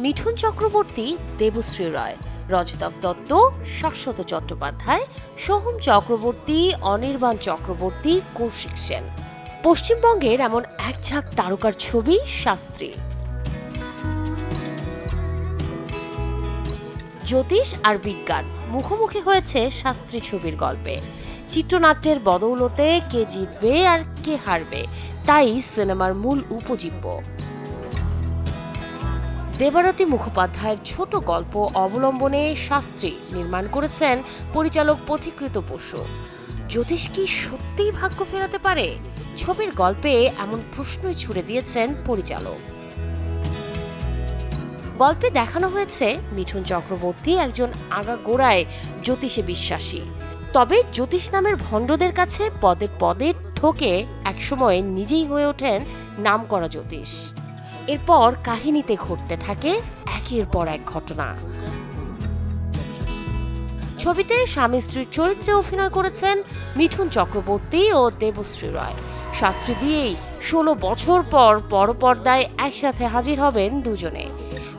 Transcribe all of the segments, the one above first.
মিঠুন চক্রবর্তী, দেবশ্রী রায়, রজতাভ দত্ত, শাশ্বত চট্টোপাধ্যায়, সোহম চক্রবর্তী, অনির্বাণ চক্রবর্তী, কৌশিক সেন। পশ্চিমবঙ্গের এমন এক ঝাঁক তারকার ছবি শাস্ত্রী। জ্যোতিষ আর বিজ্ঞান মুখোমুখি হয়েছে শাস্ত্রী ছবির গল্পে। চিত্রনাট্যের বদৌলতে কে জিতবে আর কে হারবে তাই সিনেমার মূল উপজীব্য। দেবারতী মুখোপাধ্যায়ের ছোট গল্প অবলম্বনে শাস্ত্রী নির্মাণ করেছেন পরিচালক পথিকৃত বসু। জ্যোতিষ কি সত্যিই ভাগ্য ফেরাতে পারে? ছবির গল্পে এমন প্রশ্নই ছুড়ে দিয়েছেন পরিচালক। গল্পে দেখানো হয়েছে মিঠুন চক্রবর্তী একজন আগাগোড়ায় জ্যোতিষে বিশ্বাসী, তবে জ্যোতিষ নামের ভণ্ডদের কাছে পদে পদে ঠকে একসময় নিজেই হয়ে ওঠেন নামকরা জ্যোতিষ। এরপর কাহিনীতে ঘটতে থাকে একের পর এক ঘটনা। ছবিতে স্বামী স্ত্রীর চরিত্রে অভিনয় করেছেন মিঠুন চক্রবর্তী ও দেবশ্রী রায়। শাস্ত্রী দিয়েই 16 বছর পর পরপর্দায় একসাথে হাজির হবেন দুজনে।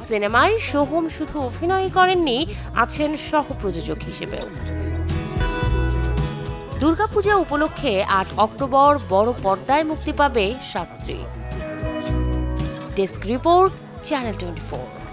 সিনেমায় সোহম শুধু অভিনয় করেননি, আছেন সহ-প্রযোজক হিসেবেও। দুর্গাপূজা উপলক্ষে 8 অক্টোবর বড় পর্দায় মুক্তি পাবে শাস্ত্রী। Desk report, channel 24।